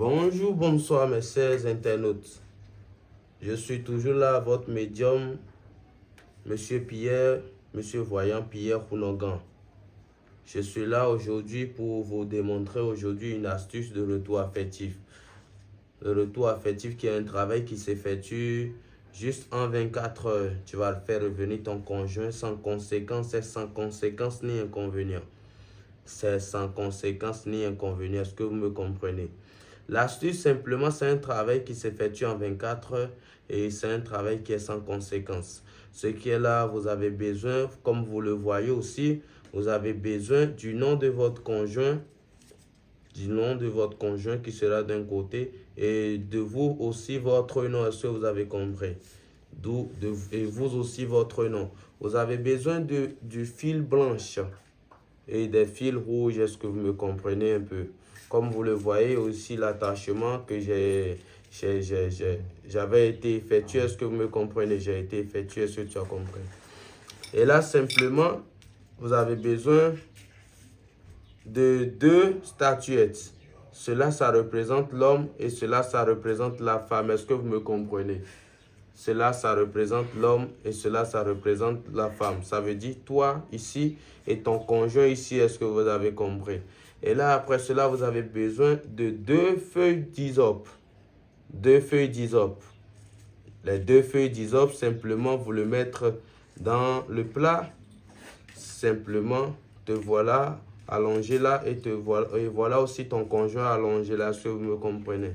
Bonjour, bonsoir mes chers internautes. Je suis toujours là, votre médium, Monsieur Pierre, Monsieur Voyant Pierre Rounogan. Je suis là aujourd'hui pour vous démontrer aujourd'hui une astuce de retour affectif. Le retour affectif qui est un travail qui s'effectue juste en 24 heures. Tu vas faire revenir ton conjoint sans conséquence et sans conséquence ni inconvénient. C'est sans conséquence ni inconvénient. Est-ce que vous me comprenez? L'astuce, simplement, c'est un travail qui s'effectue en 24 heures et c'est un travail qui est sans conséquence. Ce qui est là, vous avez besoin, comme vous le voyez aussi, vous avez besoin du nom de votre conjoint, qui sera d'un côté et de vous aussi votre nom. Est-ce que vous avez compris? Et vous aussi votre nom. Vous avez besoin du fil blanche et des fils rouges. Est-ce que vous me comprenez un peu? Comme vous le voyez aussi, l'attachement que j'avais été effectué. Est-ce que vous me comprenez? J'ai été effectué, est-ce que tu as compris? Et là, simplement, vous avez besoin de deux statuettes. Cela, ça représente l'homme et cela, ça représente la femme. Est-ce que vous me comprenez? Cela, ça représente l'homme et cela, ça représente la femme. Ça veut dire toi ici et ton conjoint ici. Est-ce que vous avez compris? Et là, après cela, vous avez besoin de deux feuilles d'hysope. Deux feuilles d'hysope. Les deux feuilles d'hysope, simplement, vous le mettre dans le plat. Simplement, te voilà allongé là et voilà aussi ton conjoint allongé là, si vous me comprenez.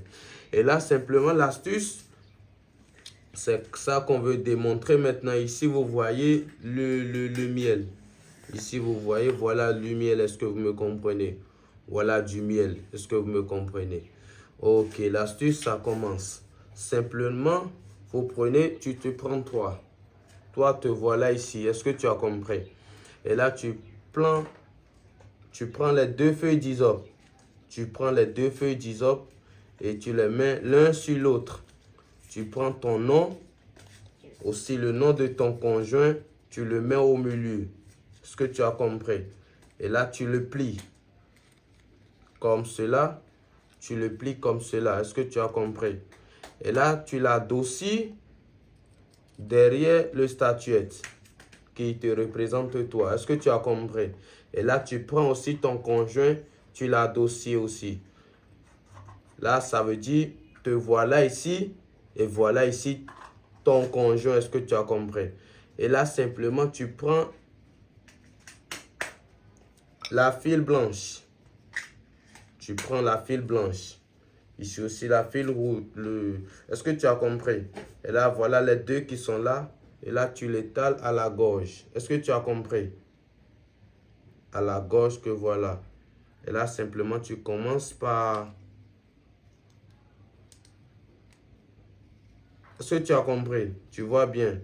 Et là, simplement, l'astuce, c'est ça qu'on veut démontrer maintenant. Ici, vous voyez le miel. Ici, vous voyez, voilà le miel. Est-ce que vous me comprenez? Voilà du miel. Est-ce que vous me comprenez? Ok, l'astuce, ça commence. Simplement, vous prenez, tu te prends toi. Toi, te voilà ici. Est-ce que tu as compris? Et là, tu prends les deux feuilles d'hysope. Tu prends les deux feuilles d'hysope et tu les mets l'un sur l'autre. Tu prends ton nom, aussi le nom de ton conjoint, tu le mets au milieu. Est-ce que tu as compris? Et là, tu le plies comme cela. Tu le plies comme cela. Est-ce que tu as compris? Et là, tu l'adoucis derrière le statuette qui te représente toi. Est-ce que tu as compris? Et là, tu prends aussi ton conjoint, tu l'adoucis aussi. Là, ça veut dire, te voilà ici et voilà ici ton conjoint. Est-ce que tu as compris? Et là, simplement, tu prends la file blanche. Tu prends la file blanche. Ici aussi, la file rouge. Est-ce que tu as compris? Et là, voilà les deux qui sont là. Et là, tu l'étales à la gorge. Est-ce que tu as compris? À la gorge que voilà. Et là, simplement, tu commences par... Est-ce que tu as compris? Tu vois bien.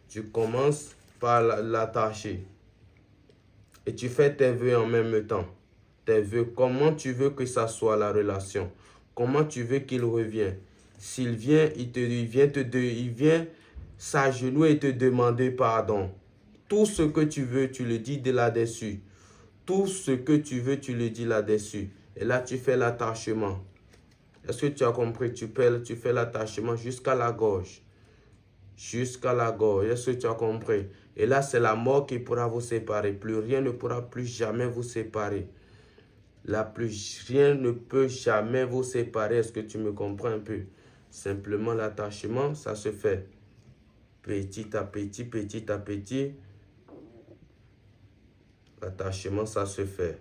Tu commences par l'attacher. Et tu fais tes vœux en même temps. Tes vœux, comment tu veux que ça soit la relation? Comment tu veux qu'il revienne? S'il vient, il vient s'agenouiller et te demander pardon. Tout ce que tu veux, tu le dis de là-dessus. Tout ce que tu veux, tu le dis là-dessus. Et là, tu fais l'attachement. Est-ce que tu as compris? Tu fais l'attachement jusqu'à la gorge. Jusqu'à la gorge. Est-ce que tu as compris? Et là, c'est la mort qui pourra vous séparer. Plus rien ne pourra plus jamais vous séparer. Là, plus rien ne peut jamais vous séparer. Est-ce que tu me comprends un peu? Simplement, l'attachement, ça se fait petit à petit, petit à petit. L'attachement, ça se fait.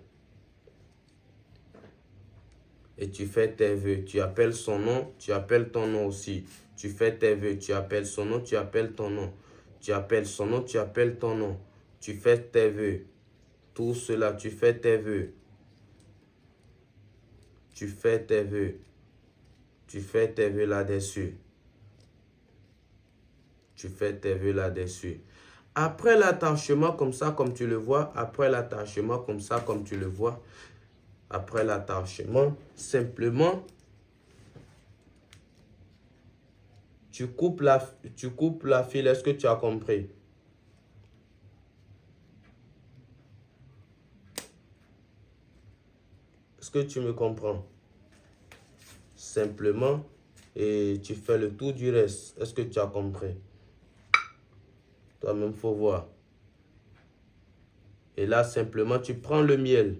Et tu fais tes vœux. Tu appelles son nom, tu appelles ton nom aussi. Tu fais tes vœux. Tu appelles son nom, tu appelles ton nom. Tu appelles son nom, tu appelles ton nom. Tu fais tes vœux. Tout cela, tu fais tes vœux. Tu fais tes vœux. Tu fais tes vœux là-dessus. Tu fais tes vœux là-dessus. Après l'attachement, comme ça, comme tu le vois, après l'attachement, comme ça, comme tu le vois, après l'attachement, simplement, tu coupes la file. Est-ce que tu as compris? Est-ce que tu me comprends? simplement, et tu fais le tour du reste. Est-ce que tu as compris? Toi-même, il faut voir. Et là, simplement, tu prends le miel.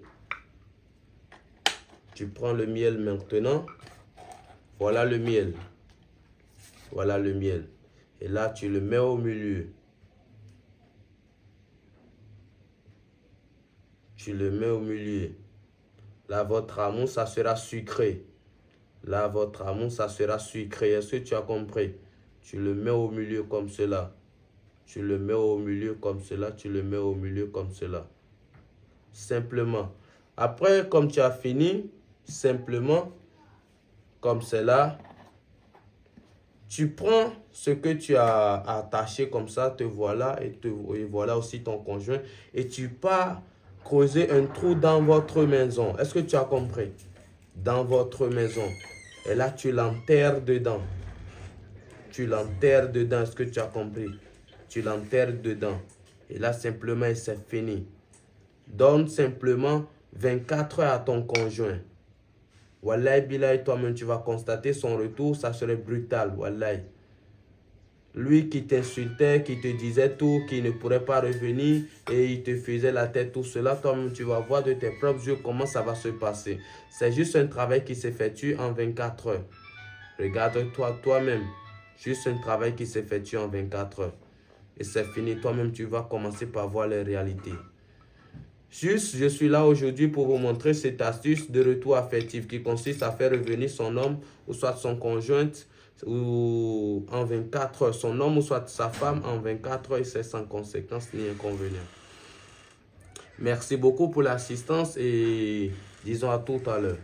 Tu prends le miel maintenant. Voilà le miel. Voilà le miel. Et là, tu le mets au milieu. Tu le mets au milieu. Là, votre amour, ça sera sucré. Là, votre amour, ça sera sucré. Est-ce que tu as compris? Tu le mets au milieu comme cela. Tu le mets au milieu comme cela. Tu le mets au milieu comme cela. Simplement. Après, comme tu as fini, simplement, comme cela, tu prends ce que tu as attaché comme ça, te voilà, et voilà aussi ton conjoint, et tu pars creuser un trou dans votre maison. Est-ce que tu as compris? Dans votre maison. Et là, tu l'enterres dedans. Tu l'enterres dedans. Est-ce que tu as compris? Tu l'enterres dedans. Et là, simplement, c'est fini. Donne simplement 24 heures à ton conjoint. Wallahi, billahi, toi-même, tu vas constater son retour, ça serait brutal, wallahi. Lui qui t'insultait, qui te disait tout, qui ne pourrait pas revenir et il te faisait la tête, tout cela, toi-même, tu vas voir de tes propres yeux comment ça va se passer. C'est juste un travail qui s'effectue en 24 heures. Regarde-toi toi-même. Juste un travail qui s'effectue en 24 heures. Et c'est fini. Toi-même, tu vas commencer par voir les réalités. Juste, je suis là aujourd'hui pour vous montrer cette astuce de retour affectif qui consiste à faire revenir son homme ou soit son conjointe ou en 24 heures, son homme ou soit sa femme en 24 heures et c'est sans conséquence ni inconvénient. Merci beaucoup pour l'assistance et disons à tout à l'heure.